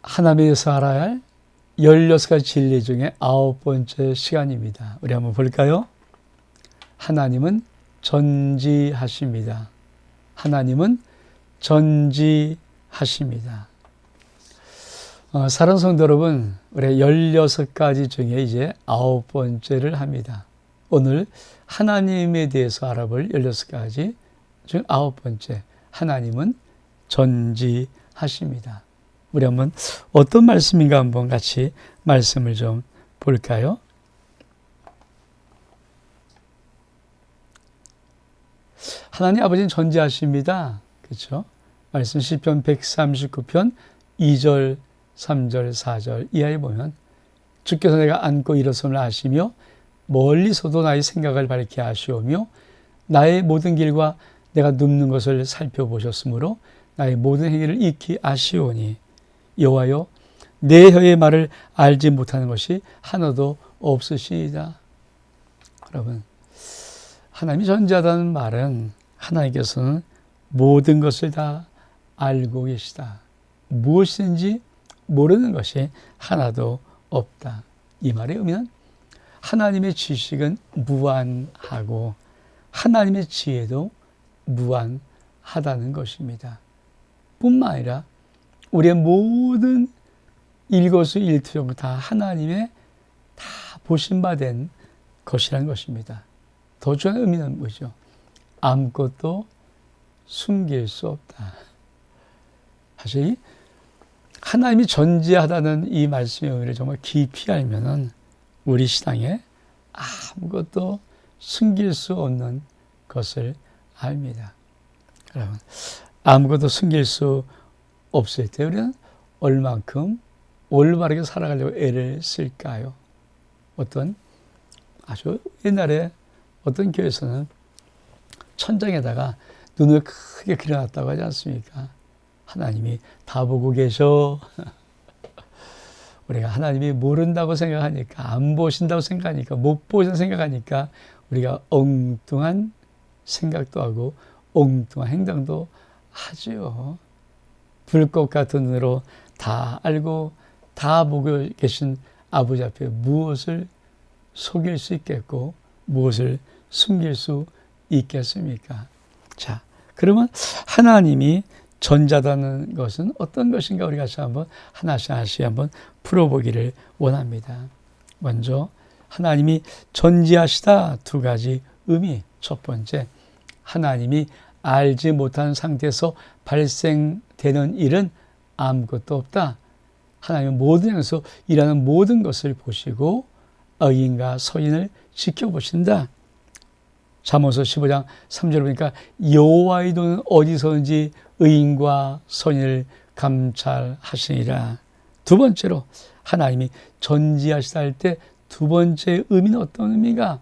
하나님에서 알아야 할 16가지 진리 중에 9번째 시간입니다. 우리 한번 볼까요? 하나님은 전지하십니다. 하나님은 전지하십니다. 사랑하는 성도 여러분, 우리 16가지 중에 이제 9번째를 합니다. 오늘 하나님에 대해서 알아볼 16가지 중 9번째, 하나님은 전지하십니다. 우리 한번 어떤 말씀인가 한번 같이 말씀을 좀 볼까요? 하나님 아버지는 전지하십니다. 그렇죠? 말씀 시편 139편 2절, 3절, 4절 이하에 보면 주께서 내가 앉고 일어섬을 아시며 멀리서도 나의 생각을 밝게 하시오며 나의 모든 길과 내가 눕는 것을 살펴보셨으므로 나의 모든 행위를 익히 아시오니 여호와여 내 혀의 말을 알지 못하는 것이 하나도 없으시이다. 여러분, 하나님이 전지하다는 말은 하나님께서는 모든 것을 다 알고 계시다. 무엇인지 모르는 것이 하나도 없다. 이 말의 의미는 하나님의 지식은 무한하고 하나님의 지혜도 무한하다는 것입니다. 뿐만 아니라 우리의 모든 일거수일투족 다 하나님의 다 보신바된 것이라는 것입니다. 더 중요한 의미는 뭐죠? 아무것도 숨길 수 없다. 사실 하나님이 전지하다는 이 말씀의 의미를 정말 깊이 알면은 우리 신앙에 아무것도 숨길 수 없는 것을 압니다. 여러분, 아무것도 숨길 수 없을 때 우리는 얼만큼 올바르게 살아가려고 애를 쓸까요? 아주 옛날에 어떤 교회에서는 천장에다가 눈을 크게 그려놨다고 하지 않습니까? 하나님이 다 보고 계셔. 우리가 하나님이 모른다고 생각하니까, 안 보신다고 생각하니까, 못 보신다고 생각하니까 우리가 엉뚱한 생각도 하고 엉뚱한 행동도 하지요. 불꽃 같은 눈으로 다 알고 다 보고 계신 아버지 앞에 무엇을 속일 수 있겠고 무엇을 숨길 수 있겠습니까? 자, 그러면 하나님이 전지하다는 것은 어떤 것인가 우리 같이 한번 하나씩 한번 풀어보기를 원합니다. 먼저 하나님이 전지하시다 두 가지 의미. 첫 번째, 하나님이 알지 못한 상태에서 발생되는 일은 아무것도 없다. 하나님은 모든 향에서 일하는 모든 것을 보시고 의인과 서인을 지켜보신다. 잠언서 15장 3절 보니까 여호와의 눈은 어디서든지 의인과 선인을 감찰하시니라. 두 번째로 하나님이 전지하시다 할 때 두 번째 의미는 어떤 의미가?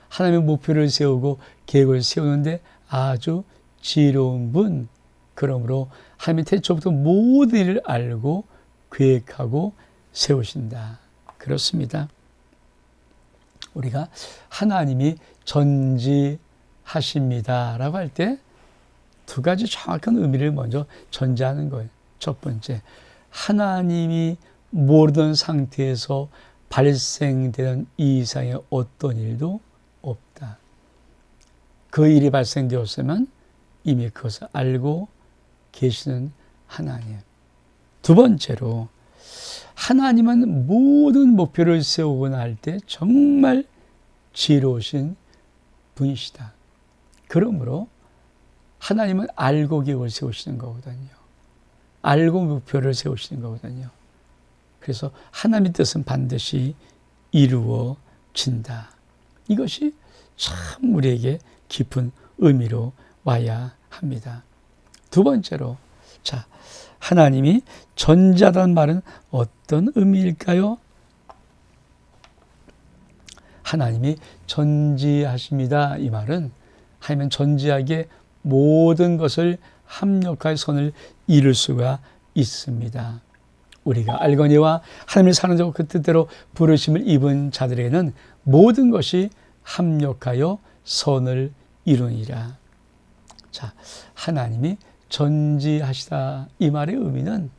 하나님의 목표를 세우고 계획을 세우는데 아주 지혜로운 분. 그러므로 하나님이 태초부터 모든 일을 알고 계획하고 세우신다. 그렇습니다. 우리가 하나님이 전지하십니다 라고 할 때 두 가지 정확한 의미를 먼저 전제하는 거예요. 첫 번째, 하나님이 모르던 상태에서 발생되는 이상의 어떤 일도 없다. 그 일이 발생되었으면 이미 그것을 알고 계시는 하나님. 두 번째로, 하나님은 모든 목표를 세우고 날 때 정말 지혜로우신 분이시다. 그러므로 하나님은 알고 계획을 세우시는 거거든요. 알고 목표를 세우시는 거거든요. 그래서 하나님의 뜻은 반드시 이루어진다. 이것이 참 우리에게 깊은 의미로 와야 합니다. 두 번째로, 자, 하나님이 전지하다는 말은 어떤 의미일까요? 하나님이 전지하십니다. 이 말은 하나님은 전지하게 모든 것을 합력하여 선을 이룰 수가 있습니다. 우리가 알거니와 하나님을 사랑하고 그 뜻대로 부르심을 입은 자들에게는 모든 것이 합력하여 선을 이루니라. 하나님이 전지하시다 이 말의 의미는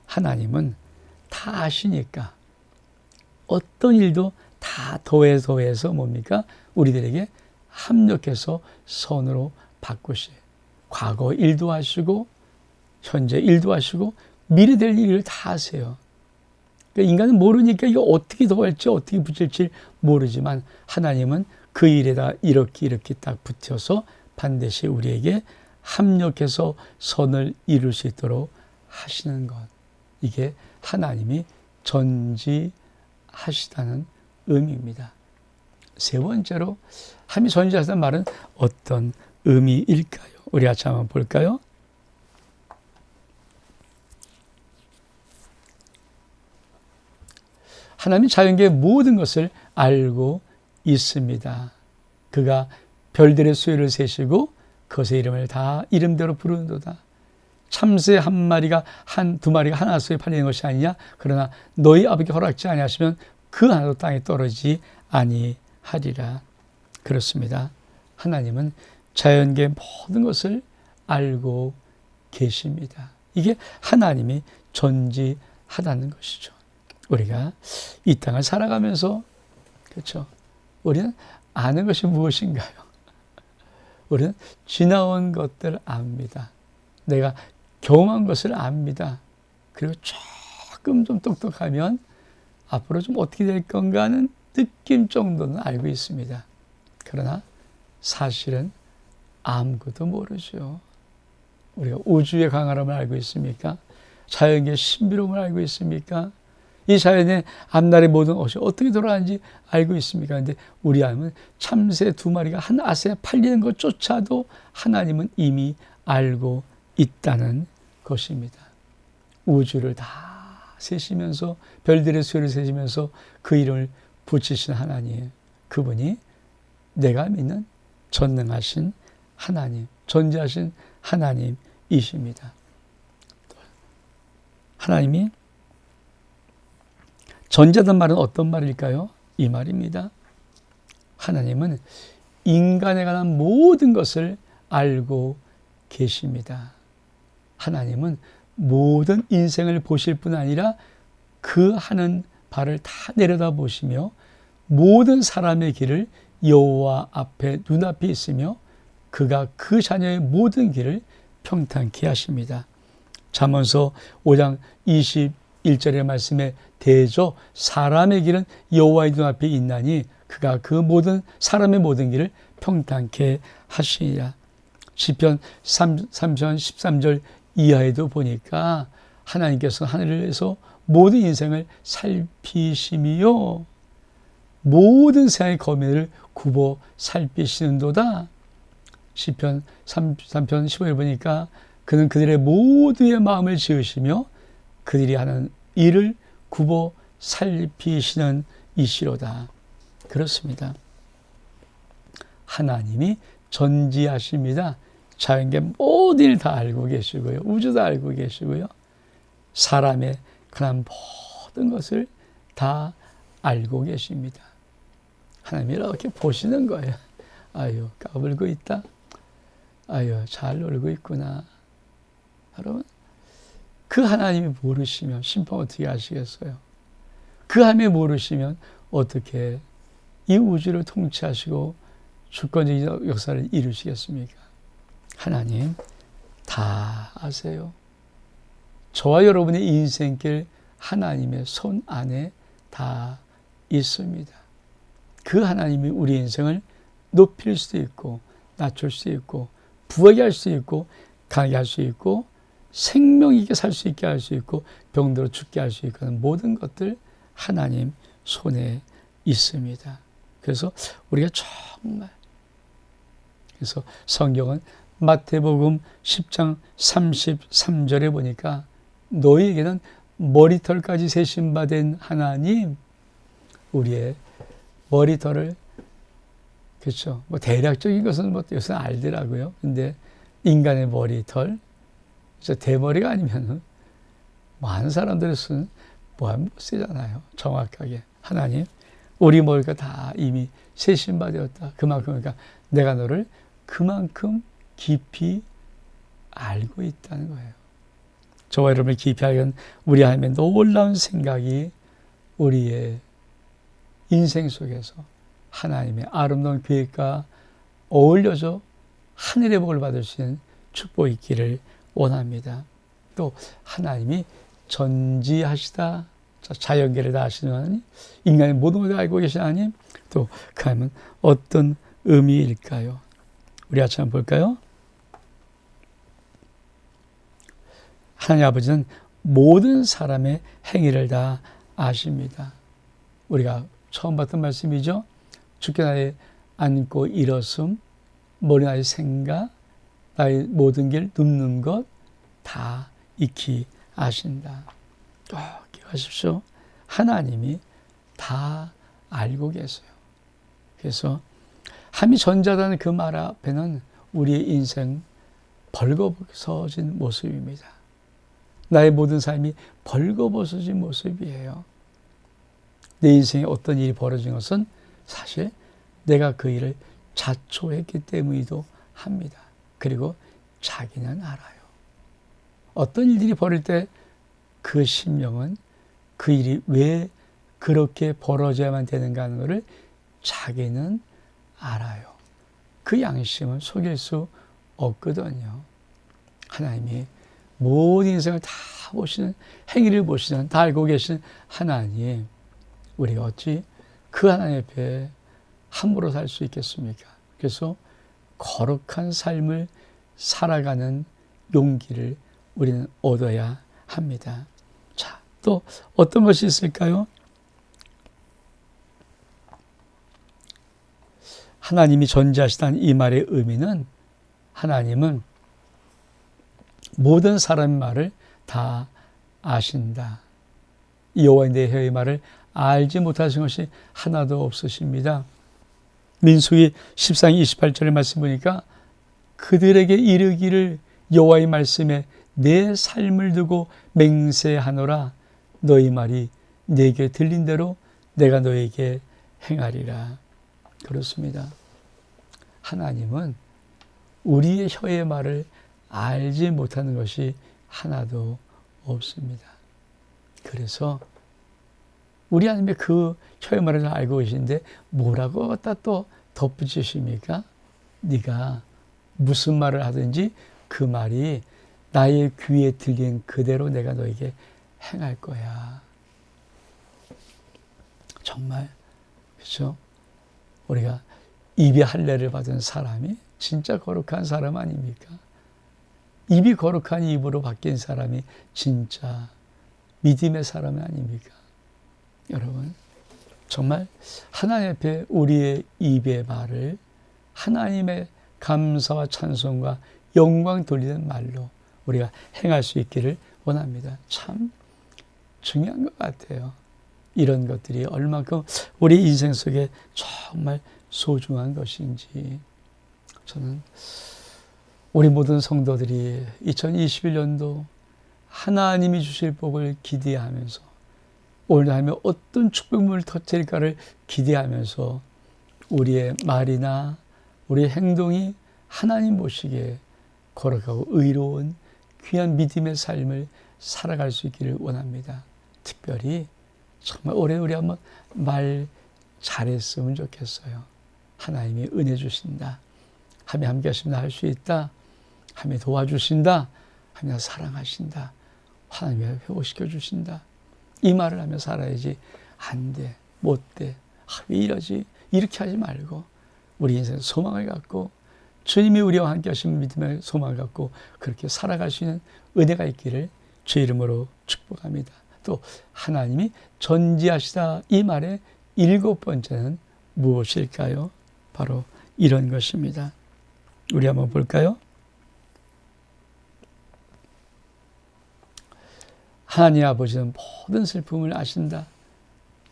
하나님은 다 아시니까 어떤 일도 다 더해서 뭡니까? 우리들에게 합력해서 선으로 바꾸시고 과거 일도 하시고 현재 일도 하시고 미래 될 일을 다 하세요. 그러니까 인간은 모르니까 이거 어떻게 더할지 어떻게 붙일지 모르지만 하나님은 그 일에다 이렇게 딱 붙여서 반드시 우리에게 합력해서 선을 이룰 수 있도록 하시는 것. 이게 하나님이 전지하시다는 의미입니다. 세 번째로 하나님이 전지하시다는 말은 어떤 의미일까요? 우리 같이 한번 볼까요? 하나님이 자연계의 모든 것을 알고 있습니다. 그가 별들의 수요를 세시고 그것의 이름을 다 이름대로 부르는도다. 참새 한 마리가 두 마리가 하나 속에 팔리는 것이 아니냐. 그러나 너희 아버지 허락지 아니하시면 그 하나도 땅에 떨어지지 아니하리라. 그렇습니다. 하나님은 자연계의 모든 것을 알고 계십니다. 이게 하나님이 전지하다는 것이죠. 우리가 이 땅을 살아가면서 그렇죠. 우리는 아는 것이 무엇인가요? 우리는 지나온 것들 압니다. 내가 경험한 것을 압니다. 그리고 조금 좀 똑똑하면 앞으로 좀 어떻게 될 건가 하는 느낌 정도는 알고 있습니다. 그러나 사실은 아무것도 모르죠. 우리가 우주의 강함을 알고 있습니까? 자연의 신비로움을 알고 있습니까? 이 자연의 앞날의 모든 것이 어떻게 돌아가는지 알고 있습니까? 그런데 우리 아이는 참새 두 마리가 한 앗에 팔리는 것조차도 하나님은 이미 알고 있다는 것입니다. 우주를 다 세시면서 별들의 수를 세시면서 그 이름을 붙이신 하나님, 그분이 내가 믿는 전능하신 하나님, 전지하신 하나님이십니다. 하나님이 전지하다는 말은 어떤 말일까요? 이 말입니다. 하나님은 인간에 관한 모든 것을 알고 계십니다. 하나님은 모든 인생을 보실 뿐 아니라 그 하는 바를 다 내려다 보시며 모든 사람의 길을 여호와 앞에 눈앞에 있으며 그가 그 자녀의 모든 길을 평탄케 하십니다. 잠언서 5장 21절의 말씀에 대저 사람의 길은 여호와의 눈앞에 있나니 그가 그 모든 사람의 모든 길을 평탄케 하시니라. 시편 3편 13절 이하에도 보니까 하나님께서 하늘에서 모든 인생을 살피시며 모든 세상의 거민을 굽어 살피시는도다. 시편 3편 15절 보니까 그는 그들의 모두의 마음을 지으시며 그들이 하는 일을 굽어 살피시는 이시로다. 그렇습니다. 하나님이 전지하십니다. 자연계 모든 일 다 알고 계시고요. 우주도 알고 계시고요. 사람의 그런 모든 것을 다 알고 계십니다. 하나님이 이렇게 보시는 거예요. 아유, 까불고 있다. 아유, 잘 놀고 있구나. 여러분, 그 하나님이 모르시면 심판 어떻게 하시겠어요? 그 하나님이 모르시면 어떻게 이 우주를 통치하시고 주권적인 역사를 이루시겠습니까? 하나님 다 아세요. 저와 여러분의 인생길 하나님의 손 안에 다 있습니다. 그 하나님이 우리 인생을 높일 수도 있고 낮출 수 있고 부하게 할 수 있고 강하게 할 수 있고 생명 있게 살 수 있게 할 수 있고 병들어 죽게 할 수 있고 하는 모든 것들 하나님 손에 있습니다. 그래서 우리가 정말 그래서 성경은 마태복음 10장 33절에 보니까 너희에게는 머리털까지 세신 바 된 하나님, 우리의 머리털을 그렇죠. 뭐 대략적인 것은 뭐 요새 알더라고요. 근데 인간의 머리털, 그래서 대머리가 아니면은 많은 사람들의 수는 뭐하면 못 쓰잖아요. 정확하게 하나님, 우리 머리가 다 이미 세신 바 되었다. 그만큼 그러니까 내가 너를 그만큼 깊이 알고 있다는 거예요. 저와 여러분을 깊이 하여 우리 하나님의 놀라운 생각이 우리의 인생 속에서 하나님의 아름다운 계획과 어울려서 하늘의 복을 받을 수 있는 축복이 있기를 원합니다. 또 하나님이 전지하시다, 자연계를 다 하시는 하나님, 인간의 모든 것을 알고 계신 하나님, 또 그 하나님은 어떤 의미일까요? 우리 같이 한번 볼까요? 하나님 아버지는 모든 사람의 행위를 다 아십니다. 우리가 처음 봤던 말씀이죠. 주께 나의 앉고 일었음, 머리 나의 생각, 나의 모든 길 눕는 것 다 익히 아신다. 기억하십시오. 하나님이 다 알고 계세요. 그래서 함이 전자라는 그 말 앞에는 우리의 인생 벌거벗어진 모습입니다. 나의 모든 삶이 벌거벗어진 모습이에요. 내 인생에 어떤 일이 벌어진 것은 사실 내가 그 일을 자초했기 때문이기도 합니다. 그리고 자기는 알아요. 어떤 일들이 벌어질 때 그 심령은 그 일이 왜 그렇게 벌어져야만 되는가 하는 것을 자기는 알아요. 그 양심은 속일 수 없거든요. 하나님이 모든 인생을 다 보시는, 행위를 보시는, 다 알고 계신 하나님, 우리가 어찌 그 하나님 앞에 함부로 살 수 있겠습니까? 그래서 거룩한 삶을 살아가는 용기를 우리는 얻어야 합니다. 자, 또 어떤 것이 있을까요? 하나님이 전지하시다는 이 말의 의미는 하나님은 모든 사람의 말을 다 아신다. 여호와의 내 혀의 말을 알지 못하신 것이 하나도 없으십니다. 민수기 14장 28절의 말씀 보니까 그들에게 이르기를 여호와의 말씀에 내 삶을 두고 맹세하노라. 너희 말이 내게 들린 대로 내가 너에게 행하리라. 그렇습니다. 하나님은 우리의 혀의 말을 알지 못하는 것이 하나도 없습니다. 그래서 우리 하나님의 그 혀의 말을 알고 계신데 뭐라고 갖다 또 덧붙이십니까? 네가 무슨 말을 하든지 그 말이 나의 귀에 들린 그대로 내가 너에게 행할 거야. 정말 그렇죠? 우리가 입이 할례를 받은 사람이 진짜 거룩한 사람 아닙니까? 입이 거룩한 입으로 바뀐 사람이 진짜 믿음의 사람 아닙니까? 여러분, 정말 하나님 앞에 우리의 입의 말을 하나님의 감사와 찬송과 영광 돌리는 말로 우리가 행할 수 있기를 원합니다. 참 중요한 것 같아요. 이런 것들이 얼마큼 우리 인생 속에 정말 소중한 것인지. 저는 우리 모든 성도들이 2021년도 하나님이 주실 복을 기대하면서 오늘 하면 어떤 축복물을 터뜨릴까를 기대하면서 우리의 말이나 우리의 행동이 하나님 보시기에 거룩하고 의로운 귀한 믿음의 삶을 살아갈 수 있기를 원합니다. 특별히 정말 올해 우리 한번 말 잘했으면 좋겠어요. 하나님이 은혜 주신다. 하나님 함께 하신다. 할 수 있다. 하나님 도와주신다. 하나님 사랑하신다. 하나님이 회복시켜 주신다. 이 말을 하며 살아야지. 안 돼. 못 돼. 왜 이러지? 이렇게 하지 말고 우리 인생 소망을 갖고 주님이 우리와 함께 하시는 믿음의 소망을 갖고 그렇게 살아갈 수 있는 은혜가 있기를 주 이름으로 축복합니다. 또 하나님이 전지하시다 이 말의 7번째는 무엇일까요? 바로 이런 것입니다. 우리 한번 볼까요? 하나님 아버지는 모든 슬픔을 아신다.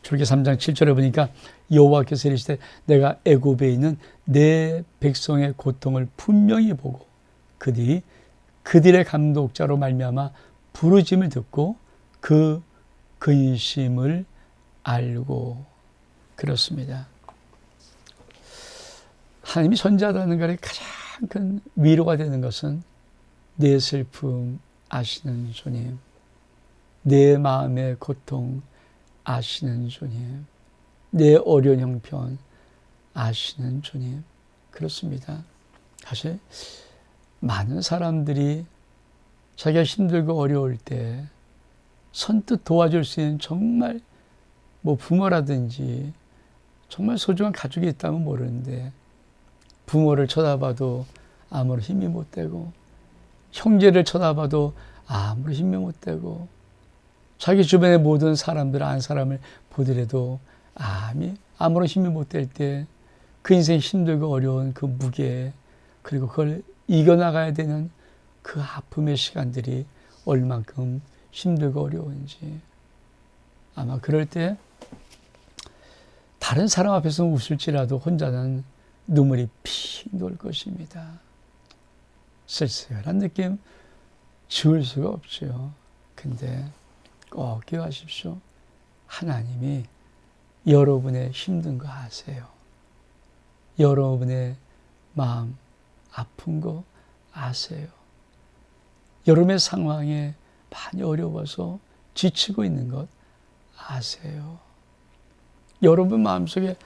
출애굽기 3장 7절에 보니까 여호와께서 이르시되 내가 애굽에 있는 내 백성의 고통을 분명히 보고 그들의 감독자로 말미암아 부르짐을 듣고 그 근심을 알고. 그렇습니다. 하나님이 전지하다는 것에 가장 큰 위로가 되는 것은 내 슬픔 아시는 주님, 내 마음의 고통 아시는 주님, 내 어려운 형편 아시는 주님. 그렇습니다. 사실 많은 사람들이 자기가 힘들고 어려울 때 선뜻 도와줄 수 있는 정말 부모라든지 정말 소중한 가족이 있다면 모르는데, 부모를 쳐다봐도 아무런 힘이 못 되고, 형제를 쳐다봐도 아무런 힘이 못 되고, 자기 주변의 모든 사람들, 안 사람을 보더라도 아무런 힘이 못 될 때 그 인생 힘들고 어려운 그 무게, 그리고 그걸 이겨나가야 되는 그 아픔의 시간들이 얼만큼 힘들고 어려운지, 아마 그럴 때 다른 사람 앞에서는 웃을지라도 혼자는 눈물이 핑 돌 것입니다. 쓸쓸한 느낌 지울 수가 없죠. 근데 꼭 기억하십시오. 하나님이 여러분의 힘든 거 아세요. 여러분의 마음 아픈 거 아세요. 여러분의 상황에 많이 어려워서 지치고 있는 것 아세요. 여러분 마음속에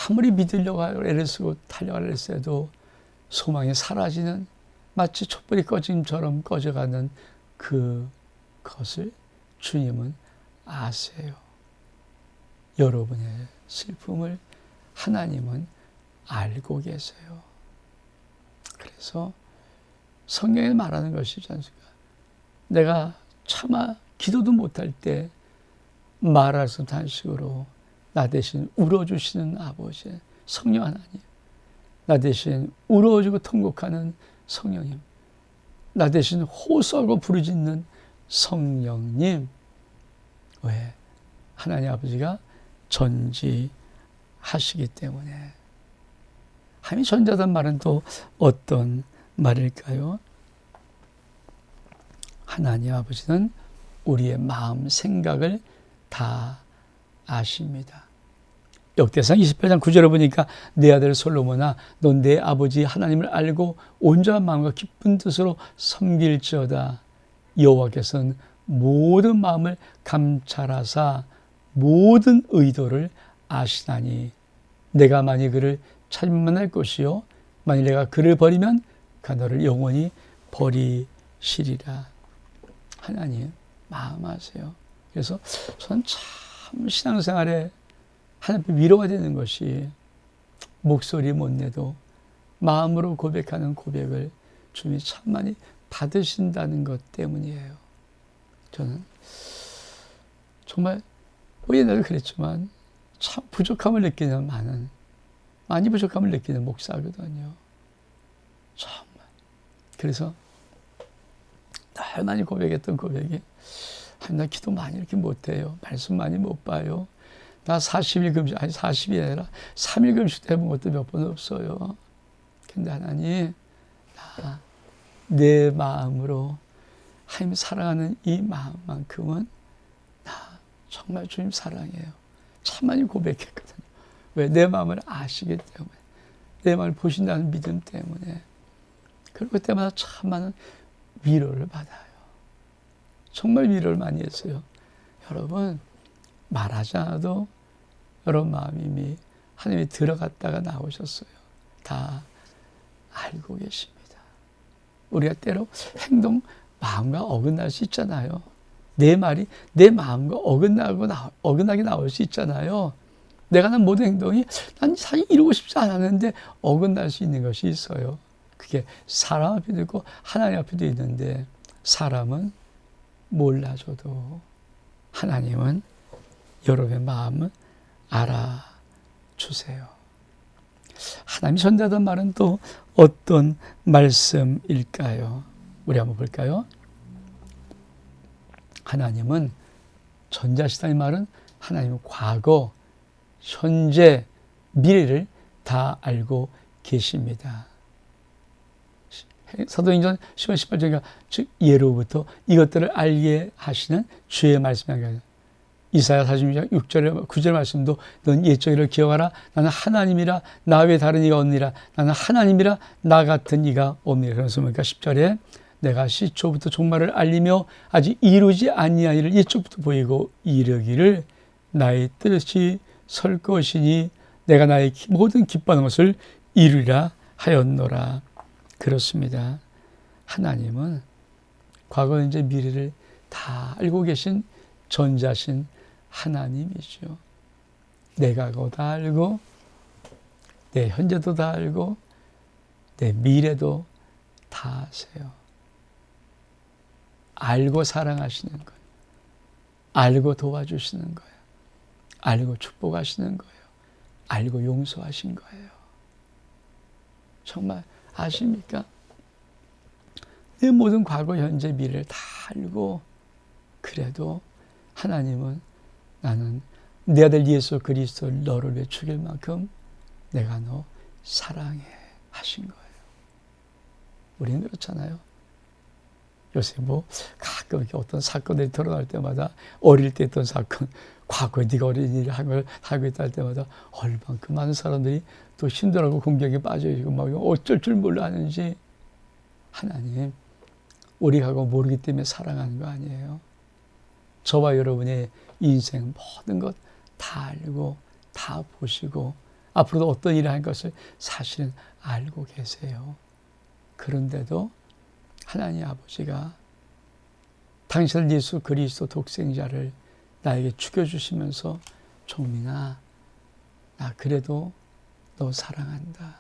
아무리 믿으려고 애를 쓰고 달려가려 했어도 소망이 사라지는, 마치 촛불이 꺼짐처럼 꺼져가는 그것을 주님은 아세요. 여러분의 슬픔을 하나님은 알고 계세요. 그래서 성경에 말하는 것이지 않습니까? 내가 차마 기도도 못할 때 말할 수 없는 식으로 나 대신 울어주시는 아버지, 성령 하나님, 나 대신 울어주고 통곡하는 성령님, 나 대신 호소하고 부르짖는 성령님. 왜? 하나님 아버지가 전지하시기 때문에. 하나님이 전지하다는 말은 또 어떤 말일까요? 하나님 아버지는 우리의 마음 생각을 다 아십니다. 역대상 28장 9절을 보니까 내 아들 솔로몬아, 넌 내 아버지 하나님을 알고 온전한 마음과 기쁜 뜻으로 섬길지어다. 여호와께서는 모든 마음을 감찰하사 모든 의도를 아시나니 내가 만일 그를 찾으면 만날 것이요 만일 내가 그를 버리면 그가 너를 영원히 버리시리라. 하나님 마음 아세요. 그래서 저는 참 신앙생활에 하나님 앞에 위로가 되는 것이, 목소리 못 내도 마음으로 고백하는 고백을 주님이 참 많이 받으신다는 것 때문이에요. 저는 정말 옛날에 그랬지만 참 부족함을 느끼는 많이 부족함을 느끼는 목사거든요. 정말. 그래서 늘 많이 고백했던 고백이, 나 기도 많이 이렇게 못해요. 말씀 많이 못 봐요. 나 40일 금식, 40이 아니라 3일 금식도 해본 것도 몇 번 없어요. 근데 하나님, 내 마음으로 하나님 사랑하는 이 마음만큼은 나 정말 주님 사랑해요. 참 많이 고백했거든요. 왜? 내 마음을 아시기 때문에, 내 마음을 보신다는 믿음 때문에. 그리고 그때마다 참 많은 위로를 받아요. 정말 위로를 많이 했어요. 여러분, 말하지 않아도 여러분 마음이 이미 하나님이 들어갔다가 나오셨어요. 다 알고 계십니다. 우리가 때로 행동, 마음과 어긋날 수 있잖아요. 내 말이 내 마음과 어긋나게 나올 수 있잖아요. 내가 하는 모든 행동이 난 사실 이루고 싶지 않았는데 어긋날 수 있는 것이 있어요. 그게 사람 앞에도 있고 하나님 앞에도 있는데, 사람은 몰라줘도 하나님은 여러분의 마음을 알아주세요. 하나님이 전하던 말은 또 어떤 말씀일까요? 우리 한번 볼까요? 하나님은 전자시다는 말은 하나님은 과거, 현재, 미래를 다 알고 계십니다. 사도행전 10장 18절에 즉 예로부터 이것들을 알게 하시는 주의 말씀이 이사야 46장 6절에 9절 말씀도 넌 옛적일을 기억하라. 나는 하나님이라 나 외에 다른 이가 없느니라. 나는 하나님이라 나 같은 이가 없느니라. 그래서 보니까 10절에 내가 시초부터 종말을 알리며 아직 이루지 아니한 일을 이쪽부터 보이고 이르기를 나의 뜻이 설 것이니 내가 나의 모든 기뻐하는 것을 이루리라 하였노라. 그렇습니다. 하나님은 과거, 현재, 미래를 다 알고 계신 전자신 하나님이죠. 내 과거 다 알고 내 현재도 다 알고 내 미래도 다 아세요. 알고 사랑하시는 거예요. 알고 도와주시는 거예요. 알고 축복하시는 거예요. 알고 용서하신 거예요. 정말 아십니까? 내 모든 과거, 현재, 미래를 다 알고 그래도 하나님은 나는 내 아들 예수 그리스도를 너를 위해 죽일 만큼 내가 너 사랑해 하신 거예요. 우리는 그렇잖아요. 요새 가끔 이렇게 어떤 사건들이 드러날 때마다 어릴 때 했던 사건, 과거에 네가 어린 일을 한 걸 하고 있다 할 때마다 얼만큼 많은 사람들이 또 힘들어하고 공격에 빠져있고 막 어쩔 줄 몰라 하는지. 하나님, 우리가 그거 모르기 때문에 사랑하는 거 아니에요. 저와 여러분의 인생 모든 것 다 알고 다 보시고 앞으로도 어떤 일을 할 것을 사실은 알고 계세요. 그런데도 하나님 아버지가 당신 예수 그리스도 독생자를 나에게 죽여주시면서 종민아, 나 그래도 너 사랑한다.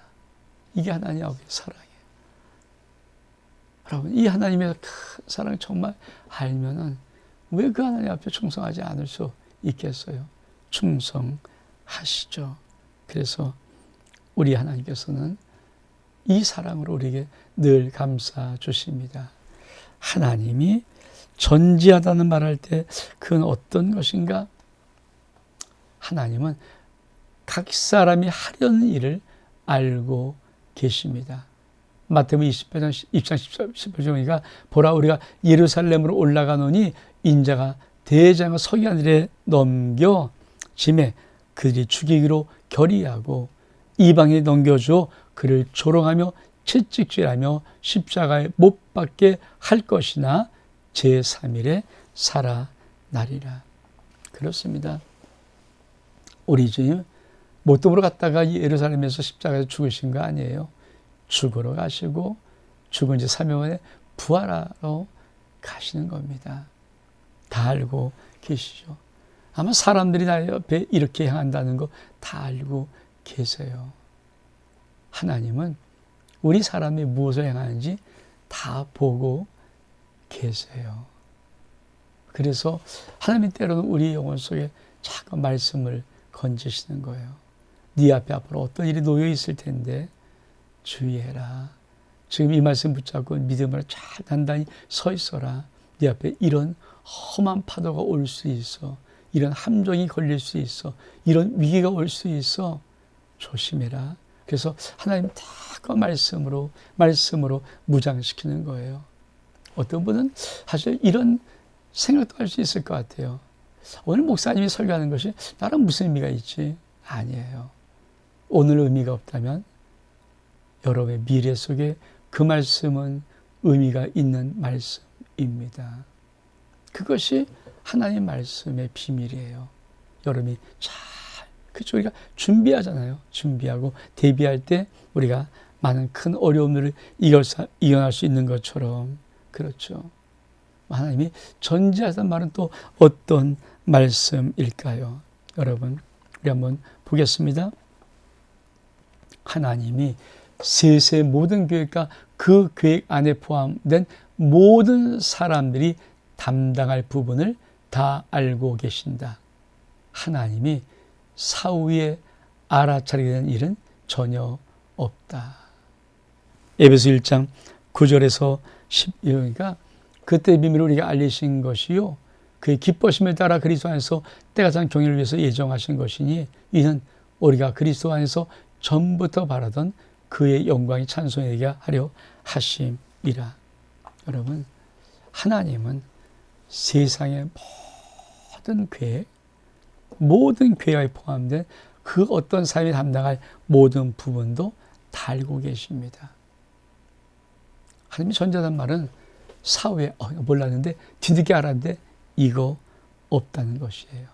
이게 하나님 아버지의 사랑이에요. 여러분, 이 하나님의 큰 사랑 정말 알면은 왜 그 하나님 앞에 충성하지 않을 수 있겠어요? 충성하시죠. 그래서 우리 하나님께서는 이 사랑으로 우리에게 늘 감싸 주십니다. 하나님이 전지하다는 말할 때 그건 어떤 것인가? 하나님은 각 사람이 하려는 일을 알고 계십니다. 마태복음 20장 18절 보니까 보라 우리가 예루살렘으로 올라가노니 인자가 대장과 서기관들에 넘겨 짐에 그들이 죽이기로 결의하고 이방에 넘겨줘 그를 조롱하며 채찍질하며 십자가에 못 박게 할 것이나 제3일에 살아나리라. 그렇습니다. 우리 주님 못됨으로 갔다가 예루살렘에서 십자가에서 죽으신 거 아니에요. 죽으러 가시고 죽은 지 3일 만에 부활하러 가시는 겁니다. 다 알고 계시죠. 아마 사람들이 나 옆에 이렇게 향한다는 거 다 알고 계세요. 하나님은 우리 사람이 무엇을 행하는지 다 보고 계세요. 그래서 하나님 때로는 우리 영혼 속에 자꾸 말씀을 건지시는 거예요. 네 앞에 앞으로 어떤 일이 놓여 있을 텐데 주의해라. 지금 이 말씀 붙잡고 믿음으로 잘 단단히 서 있어라. 네 앞에 이런 험한 파도가 올 수 있어. 이런 함정이 걸릴 수 있어. 이런 위기가 올 수 있어. 조심해라. 그래서 하나님 다 그 말씀으로 무장시키는 거예요. 어떤 분은 사실 이런 생각도 할 수 있을 것 같아요. 오늘 목사님이 설교하는 것이 나랑 무슨 의미가 있지? 아니에요. 오늘 의미가 없다면 여러분의 미래 속에 그 말씀은 의미가 있는 말씀입니다. 그것이 하나님 말씀의 비밀이에요. 여러분이 잘, 그렇죠. 우리가 준비하잖아요. 준비하고 대비할 때 우리가 많은 큰 어려움들을 이겨낼 수 있는 것처럼. 그렇죠. 하나님이 전지하다는 말은 또 어떤 말씀일까요? 여러분, 우리 한번 보겠습니다. 하나님이 세세 모든 계획과 그 계획 안에 포함된 모든 사람들이 담당할 부분을 다 알고 계신다. 하나님이 사후에 알아차리게 된 일은 전혀 없다. 에베소 1장 9절에서 10절이니까 그때 비밀을 우리가 알리신 것이요 그의 기뻐심을 따라 그리스도 안에서 때가 찬 경륜을 위해서 예정하신 것이니 이는 우리가 그리스도 안에서 전부터 바라던 그의 영광이 찬송되게 하려 하심이라. 여러분, 하나님은 세상의 모든 계획, 모든 계획에 포함된 그 어떤 사람이 담당할 모든 부분도 다 알고 계십니다. 하나님이 전자단 말은 사후에 몰랐는데 뒤늦게 알았는데 이거 없다는 것이에요.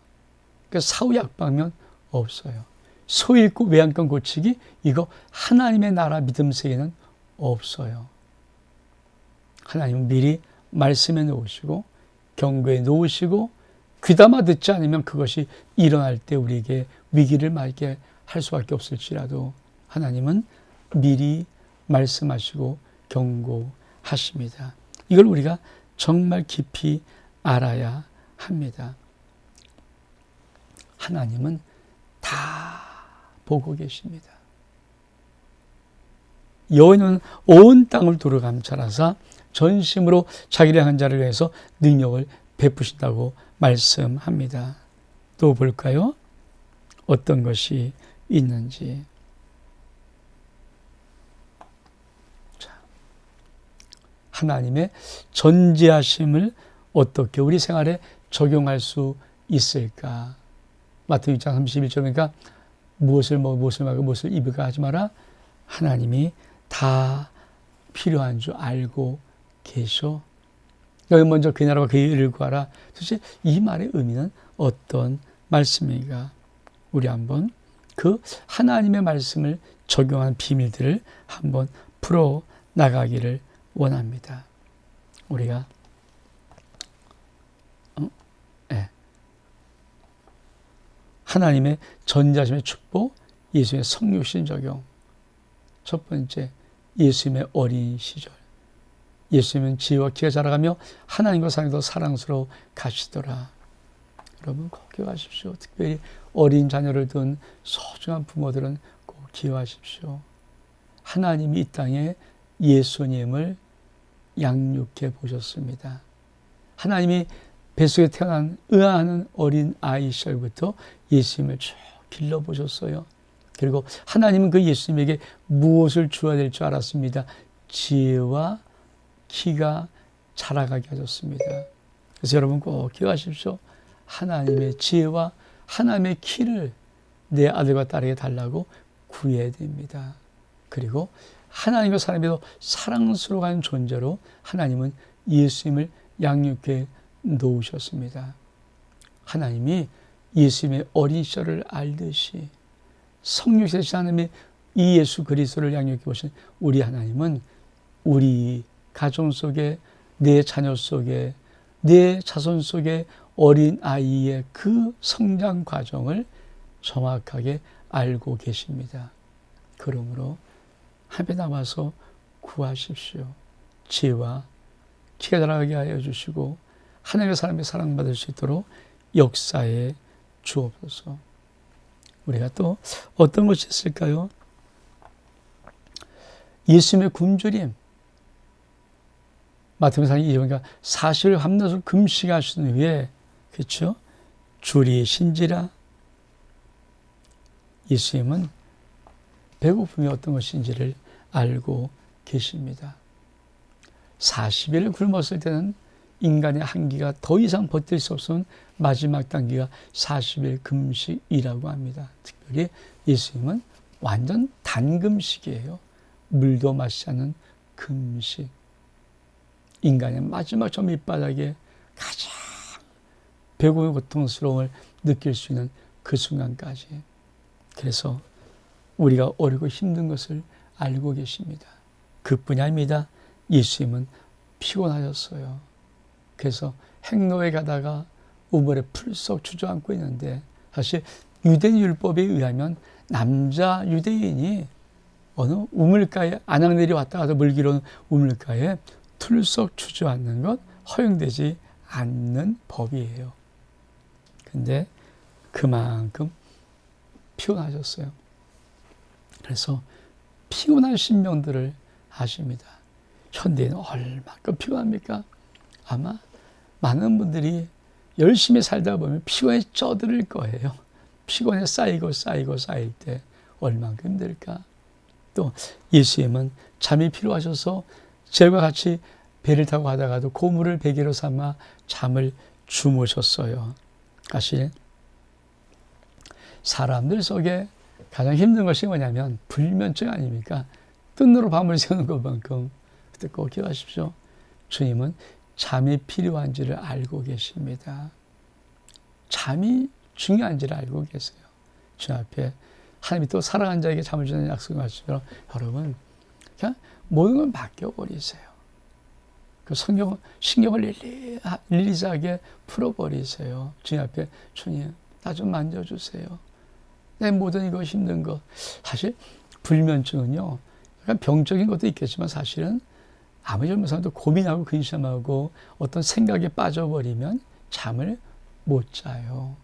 그러니까 사후 약방면 없어요. 소 잃고 외양간 고치기 이거 하나님의 나라 믿음 세계는 없어요. 하나님은 미리 말씀해 놓으시고 경고해 놓으시고 귀담아 듣지 않으면 그것이 일어날 때 우리에게 위기를 맞게 할 수밖에 없을지라도 하나님은 미리 말씀하시고 경고하십니다. 이걸 우리가 정말 깊이 알아야 합니다. 하나님은 다 보고 계십니다. 여호와는 온 땅을 두루 감찰하사 전심으로 자기를 향한 자를 위해서 능력을 베푸신다고 말씀합니다. 또 볼까요? 어떤 것이 있는지. 자, 하나님의 전지하심을 어떻게 우리 생활에 적용할 수 있을까? 마태복음 6장 31절 그러니까 무엇을 먹고 무엇을 마고 무엇을 입을까 하지 마라. 하나님이 다 필요한 줄 알고 계셔. 여기 먼저 그 나라와 그의 의를 구하라. 도대체 이 말의 의미는 어떤 말씀인가? 우리 한번 그 하나님의 말씀을 적용한 비밀들을 한번 풀어 나가기를 원합니다. 우리가 하나님의 전지하심의 축복, 예수의 성육신 적용. 첫 번째, 예수님의 어린 시절. 예수님은 지혜와 키가 자라가며 하나님과 사람이 더 사랑스러워 가시더라. 여러분 꼭 기억하십시오. 특별히 어린 자녀를 둔 소중한 부모들은 꼭 기억하십시오. 하나님이 이 땅에 예수님을 양육해 보셨습니다. 하나님이 뱃속에 태어난 의아하는 어린 아이 시절부터 예수님을 쭉 길러보셨어요. 그리고 하나님은 그 예수님에게 무엇을 주어야 될 줄 알았습니다. 지혜와 키가 자라가게 하셨습니다. 그래서 여러분 꼭 기억하십시오. 하나님의 지혜와 하나님의 키를 내 아들과 딸에게 달라고 구해야 됩니다. 그리고 하나님과 사람이 더 사랑스러워하는 존재로 하나님은 예수님을 양육해 놓으셨습니다. 하나님이 예수님의 어린 시절을 알듯이 성육신 하나님의 이 예수 그리스도를 양육해 보신 우리 하나님은 우리 가정 속에 내 자녀 속에 내 자손 속에 어린 아이의 그 성장 과정을 정확하게 알고 계십니다. 그러므로 함께 나와서 구하십시오. 지혜와 키가 자라게 하여 주시고 하나님의 사람의 사랑받을 수 있도록 역사에 주옵소서. 우리가 또 어떤 것이 있을까요? 예수님의 굶주림. 마태복음 2장이니까 40일 밤낮으로 금식하신 후에 그렇죠? 줄이 신지라. 예수님은 배고픔이 어떤 것인지를 알고 계십니다. 40일을 굶었을 때는 인간의 한기가 더 이상 버틸 수 없은 마지막 단계가 40일 금식이라고 합니다. 특별히 예수님은 완전 단금식이에요. 물도 마시지 않는 금식. 인간의 마지막 저 밑바닥에 가장 배고픔의 고통스러움을 느낄 수 있는 그 순간까지. 그래서 우리가 어리고 힘든 것을 알고 계십니다. 그뿐이 아닙니다. 예수님은 피곤하셨어요. 그래서 행로에 가다가 우물에 풀썩 주저앉고 있는데 사실 유대인 율법에 의하면 남자 유대인이 어느 우물가에 안악내리 왔다 가서 물기로는 우물가에 풀썩 주저앉는 것 허용되지 않는 법이에요. 근데 그만큼 피곤하셨어요. 그래서 피곤한 신명들을 하십니다. 현대인은 얼마큼 피곤합니까? 아마 많은 분들이 열심히 살다 보면 피곤에 쪄들 거예요. 피곤에 쌓이고 쌓일 때 얼마큼 힘들까? 또 예수님은 잠이 필요하셔서 제가 같이 배를 타고 가다가도 고물을 베개로 삼아 잠을 주무셨어요. 사실 사람들 속에 가장 힘든 것이 뭐냐면 불면증 아닙니까? 뜬으로 밤을 새우는 것만큼 그때 꼭 기억하십시오. 주님은 잠이 필요한지를 알고 계십니다. 잠이 중요한지를 알고 계세요. 주님 앞에 하나님이 또 사랑하는 자에게 잠을 주는 약속하시면 여러분 그냥 모든 걸 맡겨버리세요. 그 신경을 릴리즈하게 풀어버리세요. 주님 앞에 주님 나 좀 만져주세요. 내 모든 이거 힘든 거. 사실 불면증은요 약간 병적인 것도 있겠지만 사실은 아무리 젊은 사람도 고민하고 근심하고 어떤 생각에 빠져버리면 잠을 못 자요.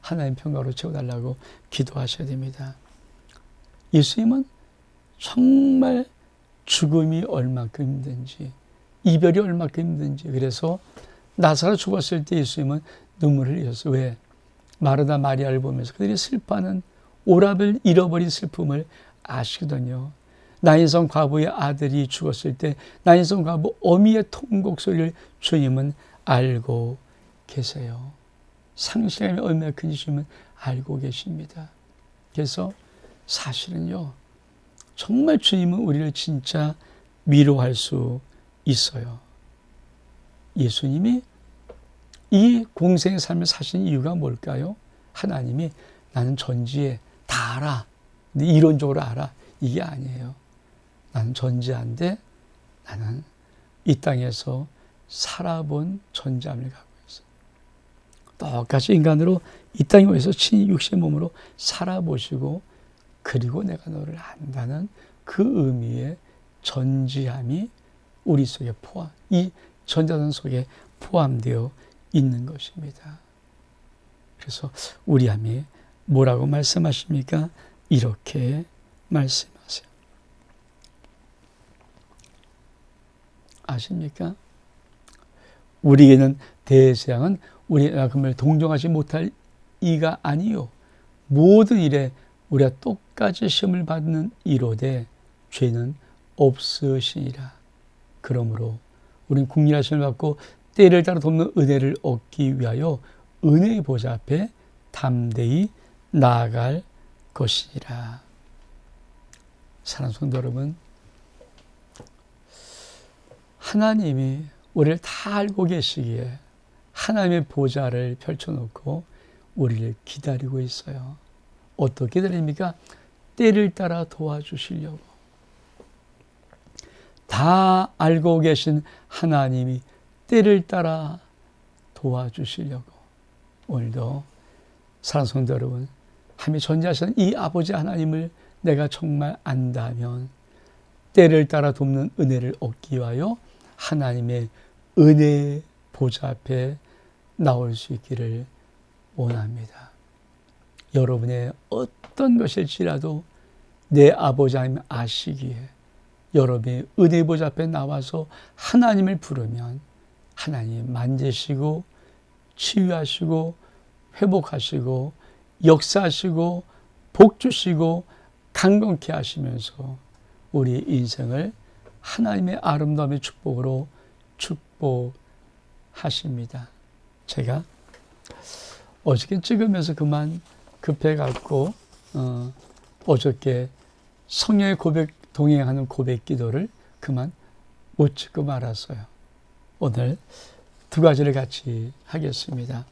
하나님 평가로 채워달라고 기도하셔야 됩니다. 예수님은 정말 죽음이 얼마큼 힘든지, 이별이 얼마큼 힘든지, 그래서 나사로 죽었을 때 예수님은 눈물을 흘렸어요. 왜? 마르다 마리아를 보면서 그들이 슬퍼하는 오랍을 잃어버린 슬픔을 아시거든요. 나인성 과부의 아들이 죽었을 때 나인성 과부 어미의 통곡 소리를 주님은 알고 계세요. 상실감이 얼마나 큰지 주님은 알고 계십니다. 그래서 사실은요, 정말 주님은 우리를 진짜 위로할 수 있어요. 예수님이 이 공생의 삶을 사신 이유가 뭘까요? 하나님이 나는 전지에 다 알아. 근데 이론적으로 알아. 이게 아니에요. 나는 전지한데 나는 이 땅에서 살아본 전지함을 갖고 있어요. 똑같이 인간으로 이 땅에 오셔서 친히 육신의 몸으로 살아보시고 그리고 내가 너를 안다는 그 의미의 전지함이 우리 속에 이 전자단 속에 포함되어 있는 것입니다. 그래서 우리 함이 뭐라고 말씀하십니까? 이렇게 말씀하세요. 아십니까? 우리에게는 대세양은 우리의 약함을 동정하지 못할 이가 아니요 모든 일에 우리가 똑같이 시험을 받는 이로되 죄는 없으시니라. 그러므로 우리는 국리한 시험을 받고 때를 따라 돕는 은혜를 얻기 위하여 은혜의 보좌 앞에 담대히 나아갈 것이니라. 사랑하는 성도 여러분, 하나님이 우리를 다 알고 계시기에 하나님의 보좌를 펼쳐놓고 우리를 기다리고 있어요. 어떻게 기다립니까? 때를 따라 도와주시려고. 다 알고 계신 하나님이 때를 따라 도와주시려고. 오늘도 사랑하는 성도 여러분, 하나님이 존재하시는 이 아버지 하나님을 내가 정말 안다면 때를 따라 돕는 은혜를 얻기 위하여 하나님의 은혜 보좌 앞에 나올 수 있기를 원합니다. 여러분의 어떤 것일지라도 내 아버지 하나님 아시기에 여러분의 은혜 보좌 앞에 나와서 하나님을 부르면 하나님 만지시고 치유하시고 회복하시고 역사하시고 복 주시고 강건케 하시면서 우리 인생을 하나님의 아름다움의 축복으로 축복하십니다. 제가 어저께 찍으면서 그만 급해갖고 어저께 성령의 고백 동행하는 고백 기도를 그만 못 찍고 말았어요. 오늘 두 가지를 같이 하겠습니다.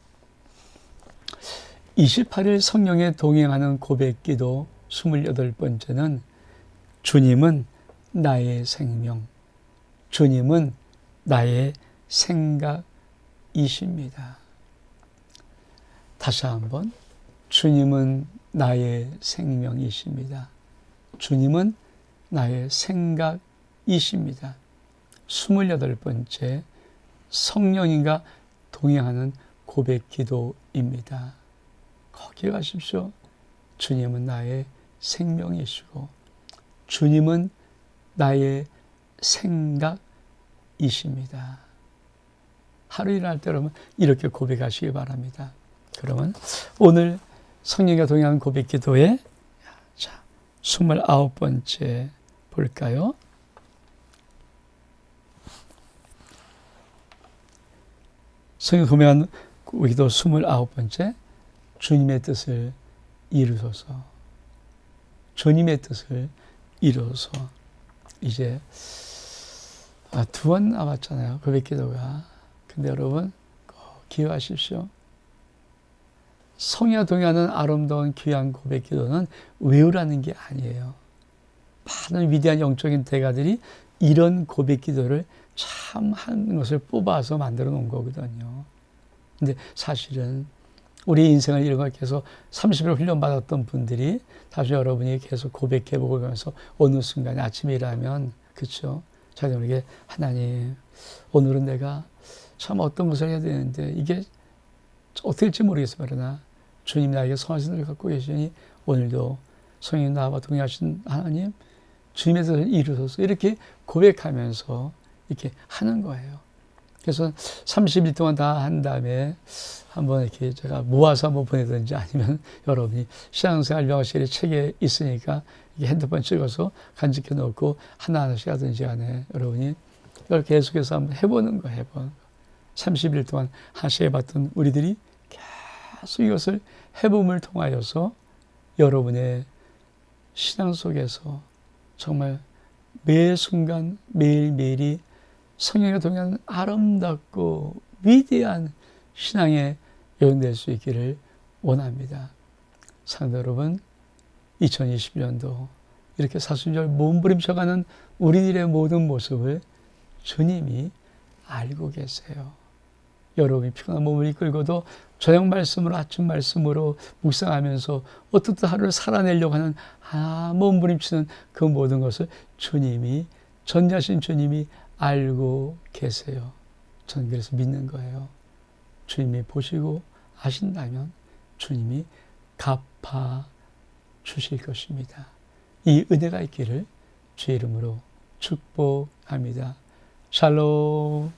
28일 성령에 동행하는 고백 기도 28번째는 주님은 나의 생명, 주님은 나의 생각이십니다. 다시 한번 주님은 나의 생명이십니다. 주님은 나의 생각이십니다. 28번째 성령님과 동행하는 고백 기도입니다. 거기에 가십시오. 주님은 나의 생명이시고 주님은 나의 생각이십니다. 하루 일어날 때 여러분 이렇게 고백하시기 바랍니다. 그러면 오늘 성령과 동행하는 고백 기도에 29번째 볼까요? 성령 동행하는 기도 29번째 주님의 뜻을 이루소서. 주님의 뜻을 이루어서 이제 2번 남았잖아요. 고백 기도가. 근데 여러분 꼭 기억하십시오. 성령과 동의하는 아름다운 귀한 고백 기도는 외우라는 게 아니에요. 많은 위대한 영적인 대가들이 이런 고백 기도를 참 하는 것을 뽑아서 만들어 놓은 거거든요. 근데 사실은 우리 인생을 이렇게 해서 30일 훈련받았던 분들이 다시 여러분이 계속 고백해보고 그러면서 어느 순간에 아침에 일하면, 그쵸? 자기에게 하나님, 오늘은 내가 참 어떤 것을 해야 되는데 이게 어떻게 될지 모르겠어요. 그러나 주님이 나에게 선하신 일을 갖고 계시니 오늘도 성령 나와 동의하신 하나님, 주님의 뜻을 이루소서, 이렇게 고백하면서 이렇게 하는 거예요. 그래서 30일 동안 다 한 다음에 한번 이렇게 제가 모아서 한번 보내든지, 아니면 여러분이 신앙생활 명확실에 책에 있으니까 이게 핸드폰 찍어서 간직해 놓고 하나하나씩 하든지 간에 여러분이 이걸 계속해서 한번 해보는 거예요. 해보는 거. 30일 동안 하나씩 해봤던 우리들이 계속 이것을 해봄을 통하여서 여러분의 신앙 속에서 정말 매 순간 매일매일이 성령과 동행하는 아름답고 위대한 신앙의 여행 될 수 있기를 원합니다. 성도 여러분, 2020년도 이렇게 사순절 몸부림쳐가는 우리들의 모든 모습을 주님이 알고 계세요. 여러분이 피곤한 몸을 이끌고도 저녁 말씀으로, 아침 말씀으로 묵상하면서 어떻든 하루를 살아내려고 하는 몸부림치는 그 모든 것을 주님이, 전지하신 주님이 알고 계세요. 저는 그래서 믿는 거예요. 주님이 보시고 아신다면 주님이 갚아 주실 것입니다. 이 은혜가 있기를 주의 이름으로 축복합니다. 샬롬.